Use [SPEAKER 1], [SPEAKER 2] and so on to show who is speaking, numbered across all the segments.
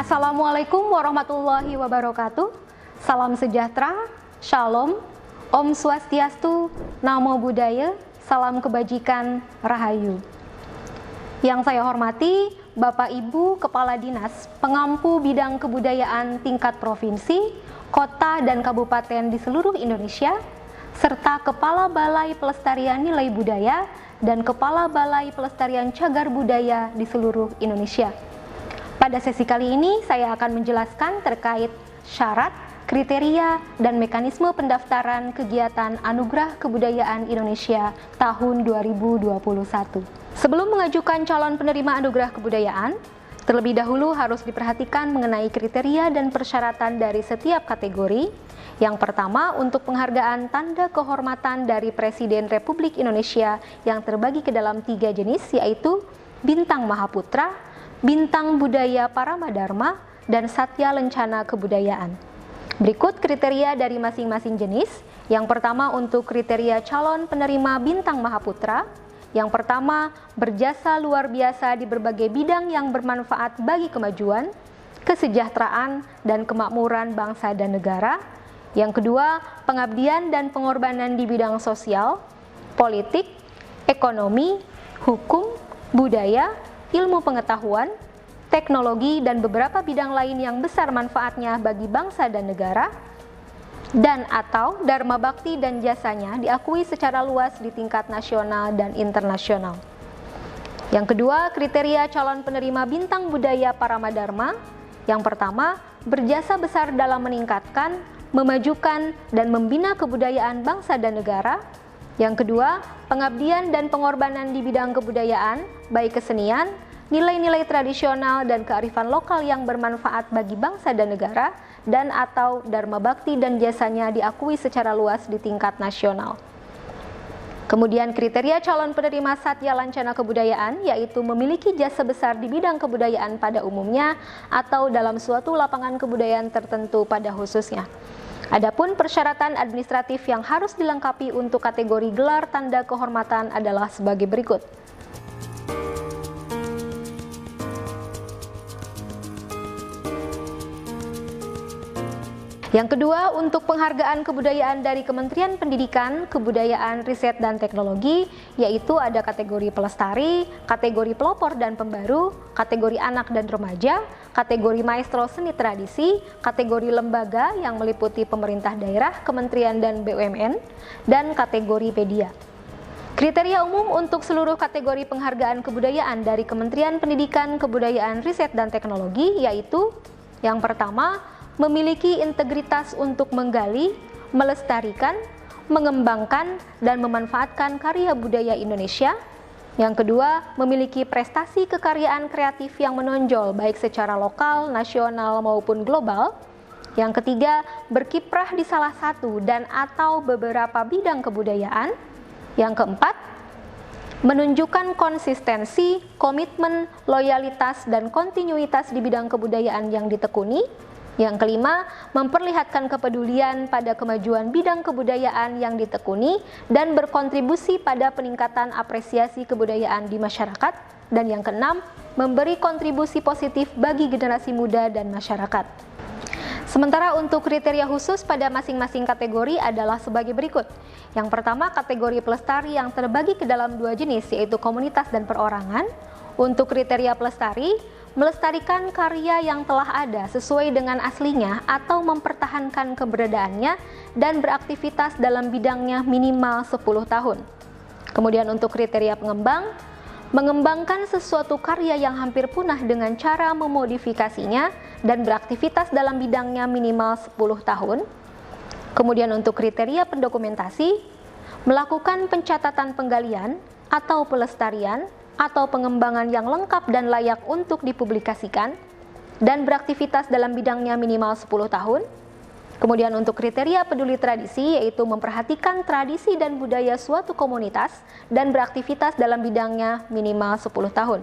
[SPEAKER 1] Assalamualaikum warahmatullahi wabarakatuh. Salam sejahtera, shalom, Om Swastiastu, Namo Buddhaya, salam kebajikan, rahayu. Yang saya hormati Bapak Ibu Kepala Dinas Pengampu Bidang Kebudayaan tingkat provinsi, kota dan kabupaten di seluruh Indonesia, serta Kepala Balai Pelestarian Nilai Budaya dan Kepala Balai Pelestarian Cagar Budaya di seluruh Indonesia. Pada sesi kali ini saya akan menjelaskan terkait syarat, kriteria, dan mekanisme pendaftaran kegiatan Anugerah Kebudayaan Indonesia tahun 2021. Sebelum mengajukan calon penerima Anugerah Kebudayaan, terlebih dahulu harus diperhatikan mengenai kriteria dan persyaratan dari setiap kategori. Yang pertama, untuk penghargaan tanda kehormatan dari Presiden Republik Indonesia yang terbagi ke dalam 3 jenis, yaitu Bintang Mahaputra, Bintang Budaya Paramadharma, dan Satya Lencana Kebudayaan. Berikut kriteria dari masing-masing jenis. Yang pertama, untuk kriteria calon penerima Bintang Mahaputra. Yang pertama, berjasa luar biasa di berbagai bidang yang bermanfaat bagi kemajuan, kesejahteraan, dan kemakmuran bangsa dan negara. Yang kedua, pengabdian dan pengorbanan di bidang sosial, politik, ekonomi, hukum, budaya, ilmu pengetahuan, teknologi, dan beberapa bidang lain yang besar manfaatnya bagi bangsa dan negara, dan atau dharma bakti dan jasanya diakui secara luas di tingkat nasional dan internasional. Yang kedua, kriteria calon penerima Bintang Budaya Paramadharma. Yang pertama, berjasa besar dalam meningkatkan, memajukan, dan membina kebudayaan bangsa dan negara. Yang kedua, pengabdian dan pengorbanan di bidang kebudayaan, baik kesenian, nilai-nilai tradisional, dan kearifan lokal yang bermanfaat bagi bangsa dan negara, dan atau dharma bakti dan jasanya diakui secara luas di tingkat nasional. Kemudian kriteria calon penerima Satya Lancana Kebudayaan, yaitu memiliki jasa besar di bidang kebudayaan pada umumnya atau dalam suatu lapangan kebudayaan tertentu pada khususnya. Adapun persyaratan administratif yang harus dilengkapi untuk kategori gelar tanda kehormatan adalah sebagai berikut. Yang kedua, untuk penghargaan kebudayaan dari Kementerian Pendidikan, Kebudayaan, Riset, dan Teknologi, yaitu ada kategori pelestari, kategori pelopor dan pembaru, kategori anak dan remaja, kategori maestro seni tradisi, kategori lembaga yang meliputi pemerintah daerah, kementerian, dan BUMN, dan kategori media. Kriteria umum untuk seluruh kategori penghargaan kebudayaan dari Kementerian Pendidikan, Kebudayaan, Riset, dan Teknologi, yaitu yang pertama, memiliki integritas untuk menggali, melestarikan, mengembangkan, dan memanfaatkan karya budaya Indonesia. Yang kedua, memiliki prestasi kekaryaan kreatif yang menonjol baik secara lokal, nasional, maupun global. Yang ketiga, berkiprah di salah satu dan atau beberapa bidang kebudayaan. Yang keempat, menunjukkan konsistensi, komitmen, loyalitas, dan kontinuitas di bidang kebudayaan yang ditekuni. Yang kelima, memperlihatkan kepedulian pada kemajuan bidang kebudayaan yang ditekuni dan berkontribusi pada peningkatan apresiasi kebudayaan di masyarakat. Dan yang keenam, memberi kontribusi positif bagi generasi muda dan masyarakat. Sementara untuk kriteria khusus pada masing-masing kategori adalah sebagai berikut. Yang pertama, kategori pelestari yang terbagi ke dalam 2 jenis, yaitu komunitas dan perorangan. Untuk kriteria pelestari, melestarikan karya yang telah ada sesuai dengan aslinya atau mempertahankan keberadaannya dan beraktivitas dalam bidangnya minimal 10 tahun. Kemudian untuk kriteria pengembang, mengembangkan sesuatu karya yang hampir punah dengan cara memodifikasinya dan beraktivitas dalam bidangnya minimal 10 tahun. Kemudian untuk kriteria pendokumentasi, melakukan pencatatan penggalian atau pelestarian atau pengembangan yang lengkap dan layak untuk dipublikasikan, dan beraktivitas dalam bidangnya minimal 10 tahun. Kemudian untuk kriteria peduli tradisi, yaitu memperhatikan tradisi dan budaya suatu komunitas dan beraktivitas dalam bidangnya minimal 10 tahun.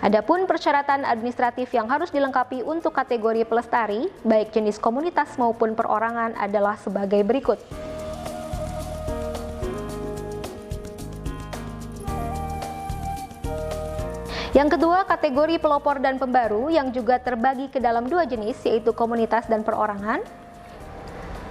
[SPEAKER 1] Adapun persyaratan administratif yang harus dilengkapi untuk kategori pelestari, baik jenis komunitas maupun perorangan adalah sebagai berikut. Yang kedua, kategori pelopor dan pembaru yang juga terbagi ke dalam dua jenis, yaitu komunitas dan perorangan.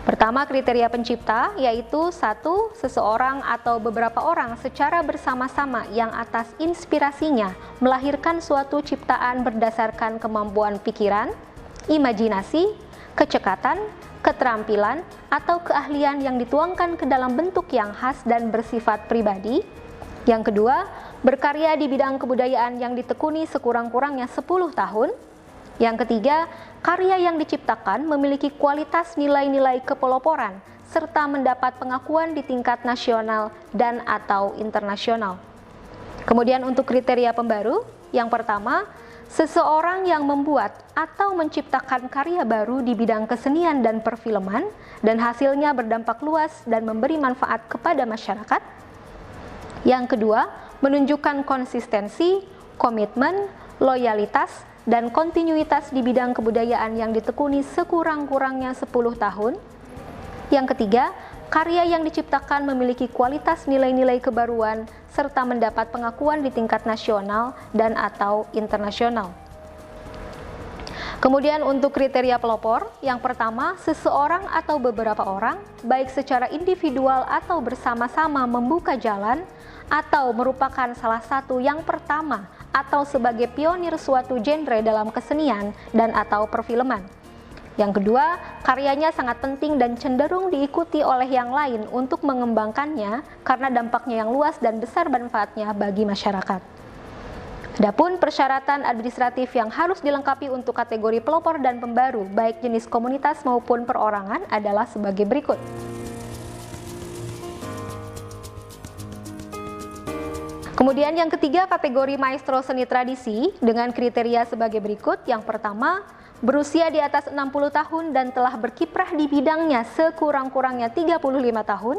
[SPEAKER 1] Pertama, kriteria pencipta, yaitu satu, seseorang atau beberapa orang secara bersama-sama yang atas inspirasinya melahirkan suatu ciptaan berdasarkan kemampuan pikiran, imajinasi, kecekatan, keterampilan, atau keahlian yang dituangkan ke dalam bentuk yang khas dan bersifat pribadi. Yang kedua, berkarya di bidang kebudayaan yang ditekuni sekurang-kurangnya 10 tahun. Yang ketiga, karya yang diciptakan memiliki kualitas nilai-nilai kepeloporan serta mendapat pengakuan di tingkat nasional dan atau internasional. Kemudian untuk kriteria pembaru, yang pertama, seseorang yang membuat atau menciptakan karya baru di bidang kesenian dan perfilman dan hasilnya berdampak luas dan memberi manfaat kepada masyarakat. Yang kedua, menunjukkan konsistensi, komitmen, loyalitas, dan kontinuitas di bidang kebudayaan yang ditekuni sekurang-kurangnya 10 tahun. Yang ketiga, karya yang diciptakan memiliki kualitas nilai-nilai kebaruan serta mendapat pengakuan di tingkat nasional dan atau internasional. Kemudian untuk kriteria pelopor, yang pertama, seseorang atau beberapa orang, baik secara individual atau bersama-sama membuka jalan, atau merupakan salah satu yang pertama, atau sebagai pionir suatu genre dalam kesenian dan atau perfilman. Yang kedua, karyanya sangat penting dan cenderung diikuti oleh yang lain untuk mengembangkannya karena dampaknya yang luas dan besar manfaatnya bagi masyarakat. Adapun persyaratan administratif yang harus dilengkapi untuk kategori pelopor dan pembaru, baik jenis komunitas maupun perorangan, adalah sebagai berikut. Kemudian yang ketiga, kategori maestro seni tradisi dengan kriteria sebagai berikut. Yang pertama, berusia di atas 60 tahun dan telah berkiprah di bidangnya sekurang-kurangnya 35 tahun.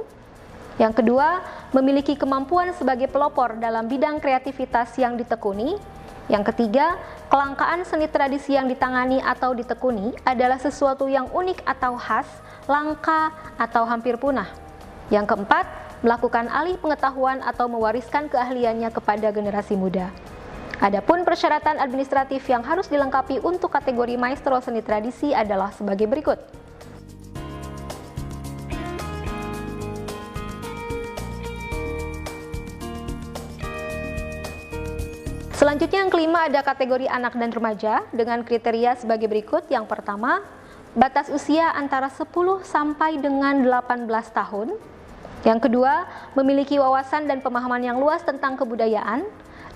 [SPEAKER 1] Yang kedua, memiliki kemampuan sebagai pelopor dalam bidang kreativitas yang ditekuni. Yang ketiga, kelangkaan seni tradisi yang ditangani atau ditekuni adalah sesuatu yang unik atau khas, langka, atau hampir punah. Yang keempat, melakukan alih pengetahuan atau mewariskan keahliannya kepada generasi muda. Adapun persyaratan administratif yang harus dilengkapi untuk kategori maestro seni tradisi adalah sebagai berikut. Selanjutnya yang kelima ada kategori anak dan remaja dengan kriteria sebagai berikut. Yang pertama, batas usia antara 10 sampai dengan 18 tahun. Yang kedua, memiliki wawasan dan pemahaman yang luas tentang kebudayaan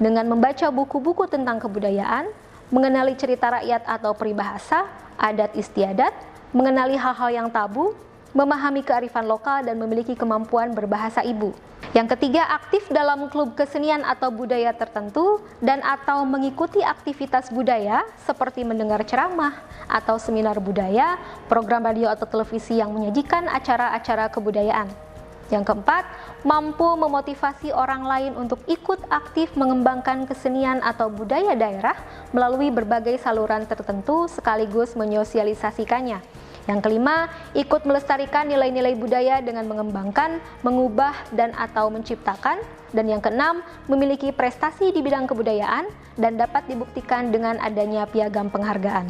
[SPEAKER 1] dengan membaca buku-buku tentang kebudayaan, mengenali cerita rakyat atau peribahasa, adat istiadat, mengenali hal-hal yang tabu, memahami kearifan lokal dan memiliki kemampuan berbahasa ibu. Yang ketiga, aktif dalam klub kesenian atau budaya tertentu dan atau mengikuti aktivitas budaya seperti mendengar ceramah atau seminar budaya, program radio atau televisi yang menyajikan acara-acara kebudayaan. Yang keempat, mampu memotivasi orang lain untuk ikut aktif mengembangkan kesenian atau budaya daerah melalui berbagai saluran tertentu sekaligus menyosialisasikannya. Yang kelima, ikut melestarikan nilai-nilai budaya dengan mengembangkan, mengubah, dan atau menciptakan. Dan yang keenam, memiliki prestasi di bidang kebudayaan dan dapat dibuktikan dengan adanya piagam penghargaan.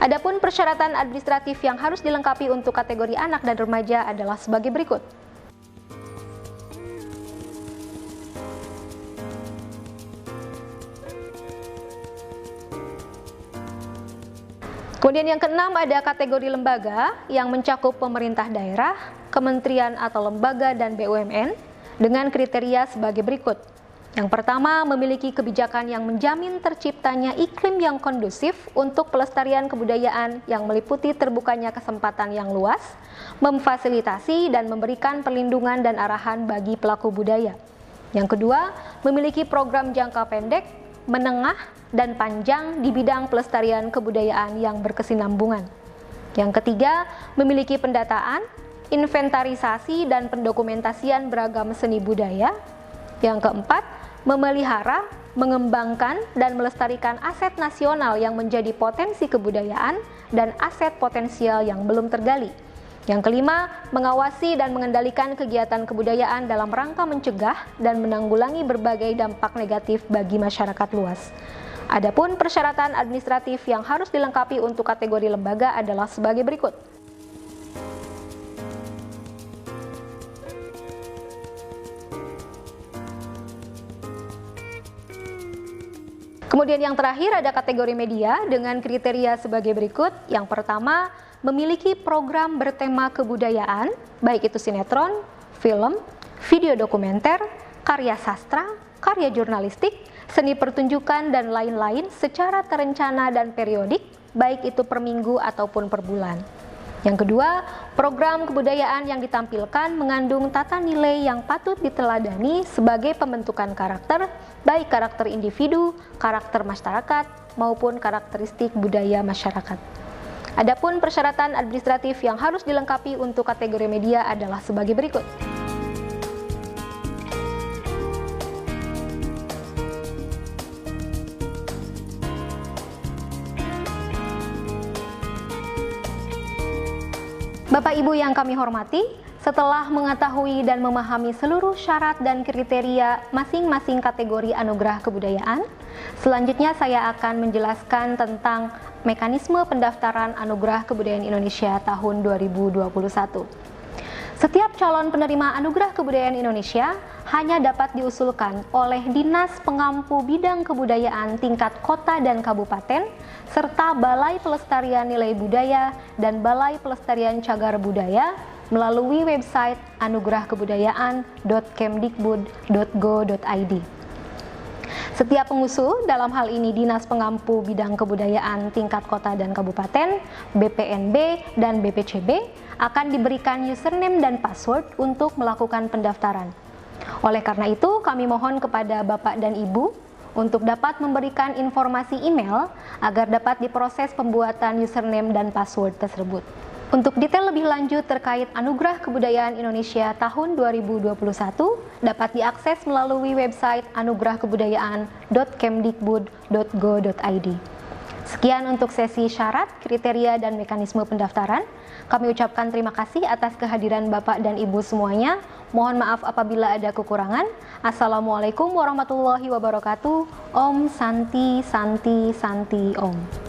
[SPEAKER 1] Adapun persyaratan administratif yang harus dilengkapi untuk kategori anak dan remaja adalah sebagai berikut. Kemudian yang keenam ada kategori lembaga yang mencakup pemerintah daerah, kementerian atau lembaga dan BUMN dengan kriteria sebagai berikut. Yang pertama, memiliki kebijakan yang menjamin terciptanya iklim yang kondusif untuk pelestarian kebudayaan yang meliputi terbukanya kesempatan yang luas, memfasilitasi dan memberikan perlindungan dan arahan bagi pelaku budaya. Yang kedua, memiliki program jangka pendek, menengah, dan panjang di bidang pelestarian kebudayaan yang berkesinambungan. Yang ketiga, memiliki pendataan, inventarisasi, dan pendokumentasian beragam seni budaya. Yang keempat, memelihara, mengembangkan, dan melestarikan aset nasional yang menjadi potensi kebudayaan dan aset potensial yang belum tergali. Yang kelima, mengawasi dan mengendalikan kegiatan kebudayaan dalam rangka mencegah dan menanggulangi berbagai dampak negatif bagi masyarakat luas. Adapun persyaratan administratif yang harus dilengkapi untuk kategori lembaga adalah sebagai berikut. Kemudian yang terakhir ada kategori media dengan kriteria sebagai berikut. Yang pertama, memiliki program bertema kebudayaan, baik itu sinetron, film, video dokumenter, karya sastra, karya jurnalistik, seni pertunjukan, dan lain-lain secara terencana dan periodik, baik itu per minggu ataupun per bulan. Yang kedua, program kebudayaan yang ditampilkan mengandung tata nilai yang patut diteladani sebagai pembentukan karakter, baik karakter individu, karakter masyarakat, maupun karakteristik budaya masyarakat. Adapun persyaratan administratif yang harus dilengkapi untuk kategori media adalah sebagai berikut. Bapak Ibu yang kami hormati, setelah mengetahui dan memahami seluruh syarat dan kriteria masing-masing kategori anugerah kebudayaan, selanjutnya saya akan menjelaskan tentang mekanisme pendaftaran Anugerah Kebudayaan Indonesia tahun 2021. Setiap calon penerima Anugerah Kebudayaan Indonesia hanya dapat diusulkan oleh Dinas Pengampu Bidang Kebudayaan tingkat kota dan kabupaten, serta Balai Pelestarian Nilai Budaya dan Balai Pelestarian Cagar Budaya melalui website anugerahkebudayaan.kemdikbud.go.id. Setiap pengusul, dalam hal ini Dinas Pengampu Bidang Kebudayaan tingkat kota dan kabupaten, BPNB, dan BPCB, akan diberikan username dan password untuk melakukan pendaftaran. Oleh karena itu, kami mohon kepada Bapak dan Ibu untuk dapat memberikan informasi email agar dapat diproses pembuatan username dan password tersebut. Untuk detail lebih lanjut terkait Anugerah Kebudayaan Indonesia tahun 2021 dapat diakses melalui website anugerahkebudayaan.kemdikbud.go.id. Sekian untuk sesi syarat, kriteria, dan mekanisme pendaftaran. Kami ucapkan terima kasih atas kehadiran Bapak dan Ibu semuanya. Mohon maaf apabila ada kekurangan. Assalamualaikum warahmatullahi wabarakatuh. Om Santi Santi Santi Om.